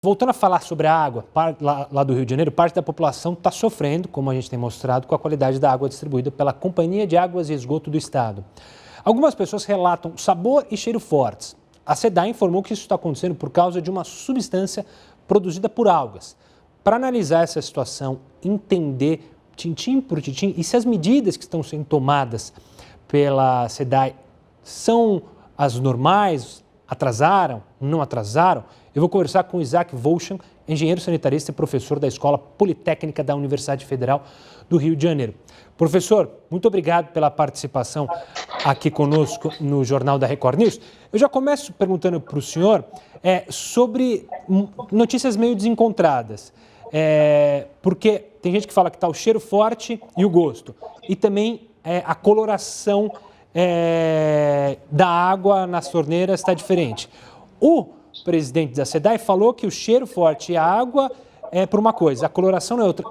Voltando a falar sobre a água, lá do Rio de Janeiro, parte da população está sofrendo, como a gente tem mostrado, com a qualidade da água distribuída pela Companhia de Águas e Esgoto do Estado. Algumas pessoas relatam sabor e cheiro fortes. A SEDAI informou que isso está acontecendo por causa de uma substância produzida por algas. Para analisar essa situação, entender tintim por tintim e se as medidas que estão sendo tomadas pela SEDAI são as normais, atrasaram, não atrasaram, eu vou conversar com Isaac Volchan, engenheiro sanitarista e professor da Escola Politécnica da Universidade Federal do Rio de Janeiro. Professor, muito obrigado pela participação aqui conosco no Jornal da Record News. Eu já começo perguntando para o senhor sobre notícias meio desencontradas. Porque tem gente que fala que está o cheiro forte e o gosto. E também a coloração da água nas torneiras está diferente. O presidente da SEDAI falou que o cheiro forte e a água é por uma coisa, a coloração não é outra.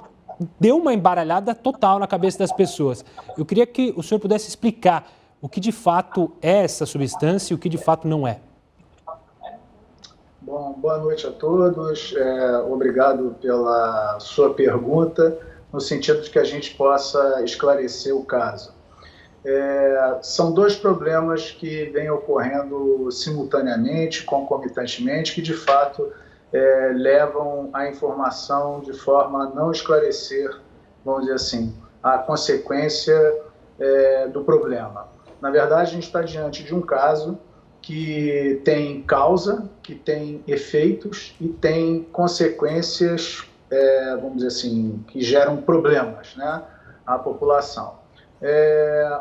Deu uma embaralhada total na cabeça das pessoas. Eu queria que o senhor pudesse explicar o que de fato é essa substância e o que de fato não é. Bom, boa noite a todos. Obrigado pela sua pergunta, no sentido de que a gente possa esclarecer o caso. São dois problemas que vêm ocorrendo simultaneamente, concomitantemente, que de fato levam a informação de forma a não esclarecer, vamos dizer assim, a consequência do problema. Na verdade, a gente está diante de um caso que tem causa, que tem efeitos e tem consequências, vamos dizer assim, que geram problemas, né, à população.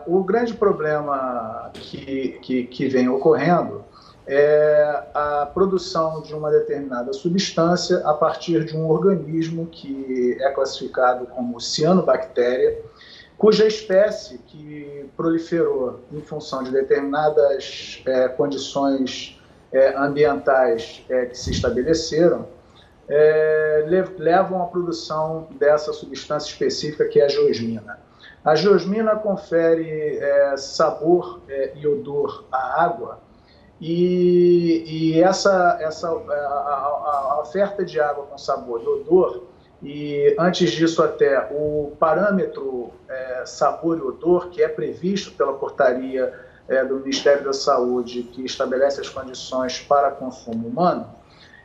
O grande problema que vem ocorrendo é a produção de uma determinada substância a partir de um organismo que é classificado como cianobactéria, cuja espécie que proliferou em função de determinadas condições ambientais que se estabeleceram, levam à produção dessa substância específica que é a geosmina. A geosmina confere sabor e odor à água e a oferta de água com sabor e odor, e antes disso até o parâmetro sabor e odor, que é previsto pela portaria do Ministério da Saúde, que estabelece as condições para consumo humano,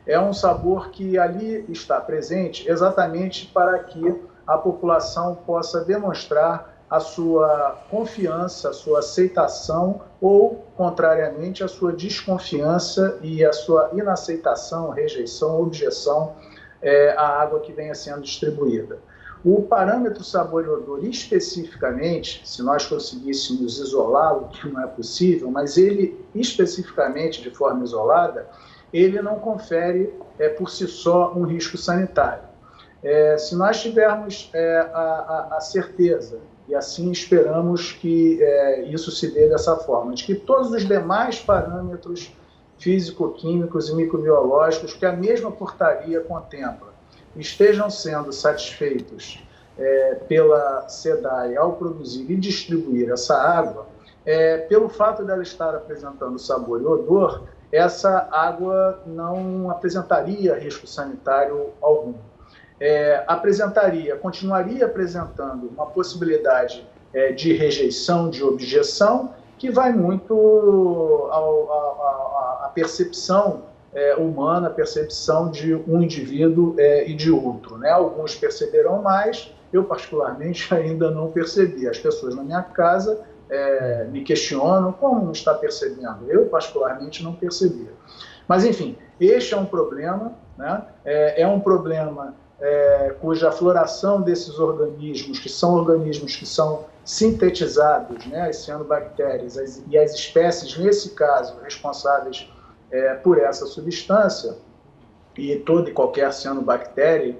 é um sabor que ali está presente exatamente para que a população possa demonstrar a sua confiança, a sua aceitação ou, contrariamente, a sua desconfiança e a sua inaceitação, rejeição, objeção à água que venha sendo distribuída. O parâmetro sabor e odor, especificamente, se nós conseguíssemos isolá-lo, que não é possível, mas ele, especificamente, de forma isolada, ele não confere por si só um risco sanitário. Se nós tivermos a certeza, e assim esperamos que isso se dê dessa forma, de que todos os demais parâmetros físico-químicos e microbiológicos que a mesma portaria contempla estejam sendo satisfeitos pela SEDAI ao produzir e distribuir essa água, pelo fato dela estar apresentando sabor e odor, essa água não apresentaria risco sanitário algum. Continuaria apresentando uma possibilidade de rejeição, de objeção, que vai muito à percepção humana, a percepção de um indivíduo e de outro, né? Alguns perceberão mais, eu particularmente ainda não percebi. As pessoas na minha casa me questionam como não está percebendo. Eu particularmente não percebia. Mas enfim, este é um problema, né? É um problema cuja floração desses organismos, que são sintetizados, né, as cianobactérias e as espécies, nesse caso, responsáveis por essa substância, e toda e qualquer cianobactéria, e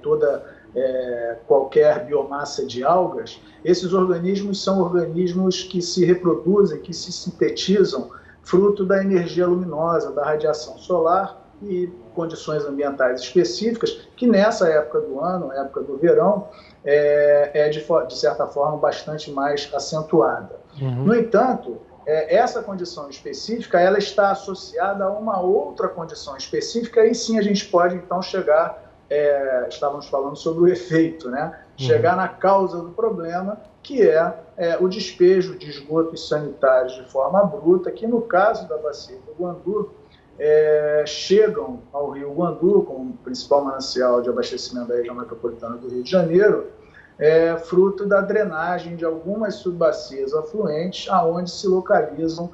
qualquer biomassa de algas, esses organismos são organismos que se reproduzem, que se sintetizam fruto da energia luminosa, da radiação solar e condições ambientais específicas, que nessa época do ano, época do verão, de certa forma bastante mais acentuada. Uhum. No entanto, essa condição específica ela está associada a uma outra condição específica, e sim a gente pode então chegar, estávamos falando sobre o efeito, né? Chegar na causa do problema, que é o despejo de esgotos sanitários de forma bruta, que no caso da bacia do Guandu, chegam ao rio Guandu, como principal manancial de abastecimento da região metropolitana do Rio de Janeiro, fruto da drenagem de algumas subbacias afluentes, aonde se localizam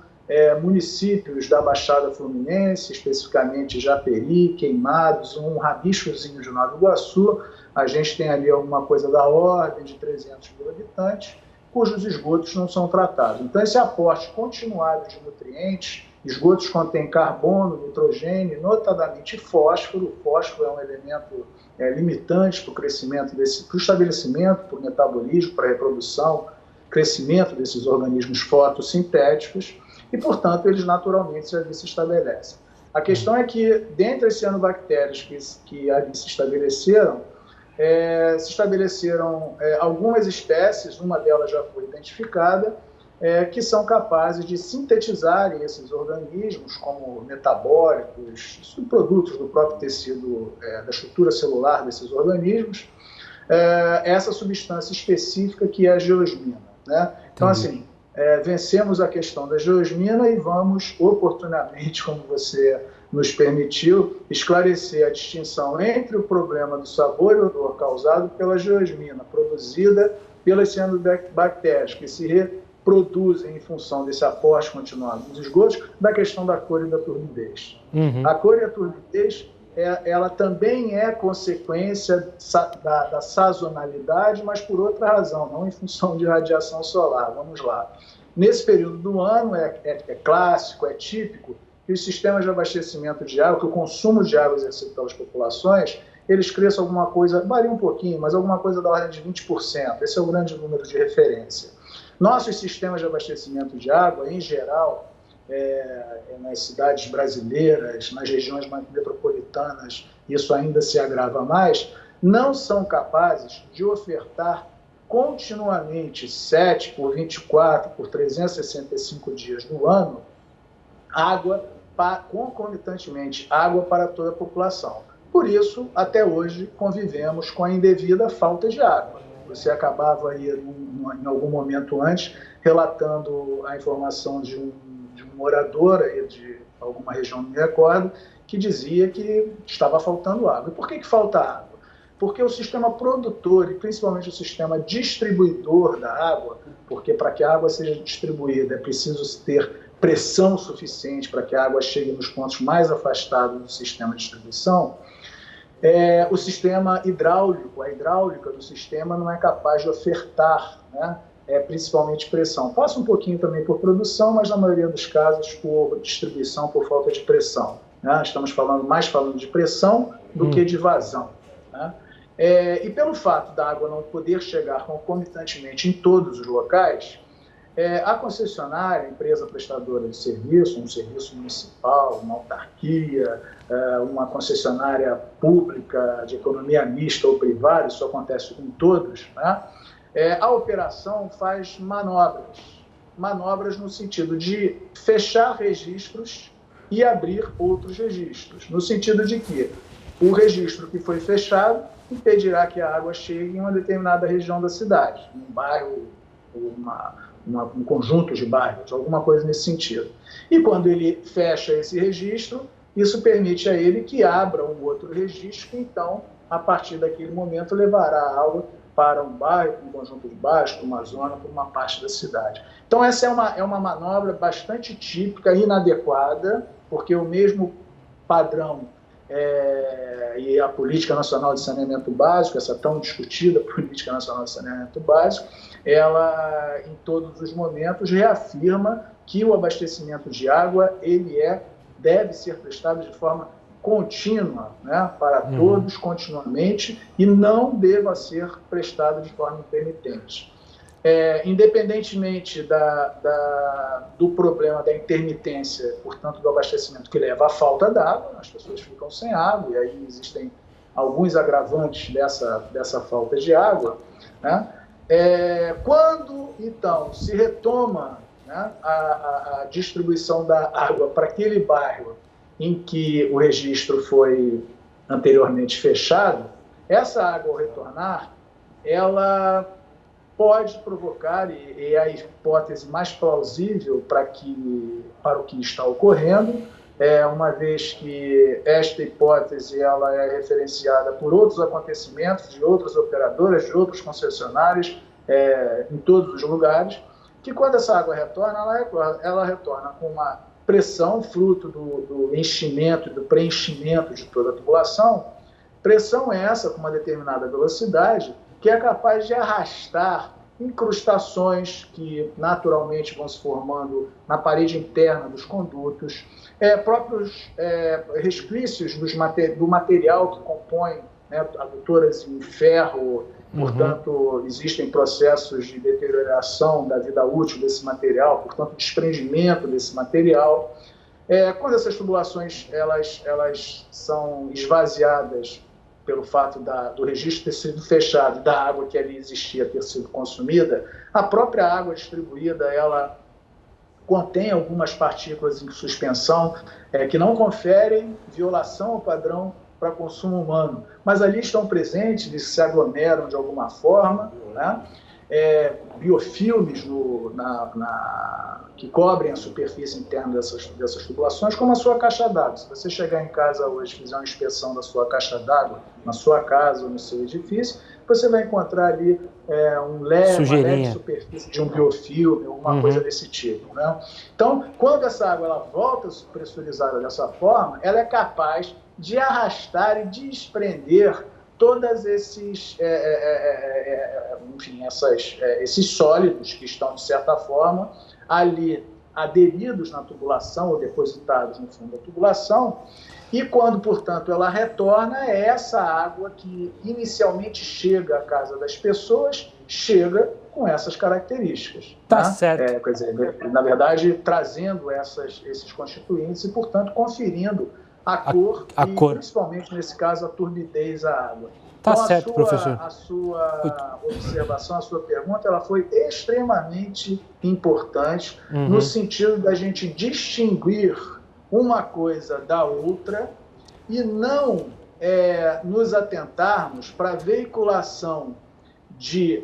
municípios da Baixada Fluminense, especificamente Japeri, Queimados, um rabichozinho de Nova Iguaçu. A gente tem ali alguma coisa da ordem de 300 mil habitantes, cujos esgotos não são tratados. Então, esse aporte continuado de nutrientes, esgotos contêm carbono, nitrogênio, notadamente fósforo. O fósforo é um elemento limitante para o crescimento para o estabelecimento, para o metabolismo, para a reprodução, crescimento desses organismos fotossintéticos, e, portanto, eles naturalmente ali se estabelecem. A questão é que, dentre as cianobactérias que ali se estabeleceram algumas espécies, uma delas já foi identificada, que são capazes de sintetizarem esses organismos como metabólicos, subprodutos do próprio tecido, da estrutura celular desses organismos, essa substância específica que é a geosmina, né? Então, assim, vencemos a questão da geosmina e vamos oportunamente, como você nos permitiu, esclarecer a distinção entre o problema do sabor e odor causado pela geosmina, produzida pelas cianobactérias, que se reproduzem em função desse aporte continuado nos esgotos, da questão da cor e da turbidez. A cor e a turbidez, ela também é consequência da sazonalidade, mas por outra razão, não em função de radiação solar. Vamos lá. Nesse período do ano, é clássico, é típico, que os sistemas de abastecimento de água, que o consumo de água exercido pelas populações, eles cresçam alguma coisa, varia um pouquinho, mas alguma coisa da ordem de 20%. Esse é o grande número de referência. Nossos sistemas de abastecimento de água, em geral, nas cidades brasileiras, nas regiões metropolitanas, isso ainda se agrava mais, não são capazes de ofertar continuamente, 7 por 24, por 365 dias do ano, concomitantemente, água para toda a população. Por isso, até hoje, convivemos com a indevida falta de água. Você acabava aí, em algum momento antes, relatando a informação de um morador aí de alguma região, não me recordo, que dizia que estava faltando água. E por que falta água? Porque o sistema produtor e principalmente o sistema distribuidor da água, porque para que a água seja distribuída é preciso ter pressão suficiente para que a água chegue nos pontos mais afastados do sistema de distribuição, o sistema hidráulico, a hidráulica do sistema não é capaz de ofertar, né? Principalmente pressão. Passa um pouquinho também por produção, mas na maioria dos casos por distribuição, por falta de pressão, né? Estamos mais falando de pressão do que de vazão, né? E pelo fato da água não poder chegar concomitantemente em todos os locais, a concessionária, a empresa prestadora de serviço, um serviço municipal, uma autarquia, uma concessionária pública de economia mista ou privada, isso acontece com todos, né? A operação faz manobras no sentido de fechar registros e abrir outros registros, no sentido de que o registro que foi fechado impedirá que a água chegue em uma determinada região da cidade, um bairro, um conjunto de bairros, alguma coisa nesse sentido. E quando ele fecha esse registro, isso permite a ele que abra um outro registro, que então, a partir daquele momento, levará a água para um bairro, um conjunto de bairros, para uma zona, para uma parte da cidade. Então, essa é uma manobra bastante típica, inadequada, porque o mesmo padrão e a Política Nacional de Saneamento Básico, essa tão discutida Política Nacional de Saneamento Básico, ela, em todos os momentos, reafirma que o abastecimento de água deve ser prestado de forma contínua, né, para todos, continuamente, e não deva ser prestado de forma intermitente. Independentemente do problema da intermitência, portanto, do abastecimento que leva à falta d'água, as pessoas ficam sem água, e aí existem alguns agravantes dessa falta de água, né? Quando, então, se retoma, né, a distribuição da água para aquele bairro em que o registro foi anteriormente fechado, essa água ao retornar, ela pode provocar, e é a hipótese mais plausível para o que está ocorrendo, uma vez que esta hipótese ela é referenciada por outros acontecimentos, de outras operadoras, de outros concessionários, em todos os lugares, que quando essa água retorna, ela retorna com uma pressão fruto do enchimento e do preenchimento de toda a tubulação, pressão essa com uma determinada velocidade, que é capaz de arrastar incrustações que naturalmente vão se formando na parede interna dos condutos, próprios resquícios do material que compõe, né, adutoras em ferro, portanto, existem processos de deterioração da vida útil desse material, portanto, desprendimento desse material. Quando essas tubulações elas são esvaziadas pelo fato do registro ter sido fechado e da água que ali existia ter sido consumida, a própria água distribuída, ela contém algumas partículas em suspensão que não conferem violação ao padrão para consumo humano, mas ali estão presentes, eles se aglomeram de alguma forma, né? Biofilmes que cobrem a superfície interna dessas tubulações, como a sua caixa d'água. Se você chegar em casa hoje e fizer uma inspeção da sua caixa d'água, na sua casa ou no seu edifício, você vai encontrar ali uma leve superfície de um biofilme, alguma coisa desse tipo, né? Então, quando essa água ela volta pressurizada dessa forma, ela é capaz de arrastar e desprender todos esses sólidos que estão, de certa forma, ali aderidos na tubulação ou depositados no fundo da tubulação, e quando, portanto, ela retorna, é essa água que inicialmente chega à casa das pessoas, chega com essas características. Tá, né? certo. Quer dizer, na verdade, trazendo esses constituintes e, portanto, conferindo a cor e, principalmente, nesse caso, a turbidez à água. Tá então, certo, professor. A sua observação, a sua pergunta, ela foi extremamente importante no sentido da gente distinguir uma coisa da outra e não nos atentarmos para a veiculação de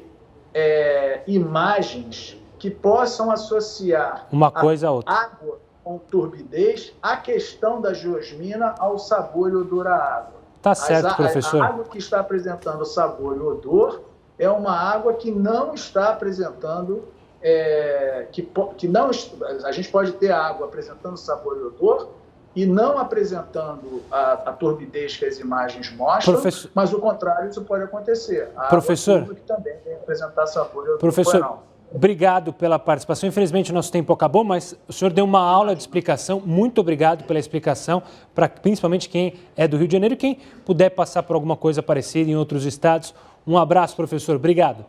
imagens que possam associar uma coisa a outra. Água com turbidez, a questão da geosmina ao sabor e odor à água. Tá certo, professor. A água que está apresentando sabor e odor é uma água que não está apresentando, a gente pode ter a água apresentando sabor e odor e não apresentando a turbidez que as imagens mostram, mas o contrário, isso pode acontecer. A professor, água que também tem que apresentar sabor e odor. Professor, obrigado pela participação. Infelizmente, o nosso tempo acabou, mas o senhor deu uma aula de explicação. Muito obrigado pela explicação, para principalmente quem é do Rio de Janeiro e quem puder passar por alguma coisa parecida em outros estados. Um abraço, professor. Obrigado.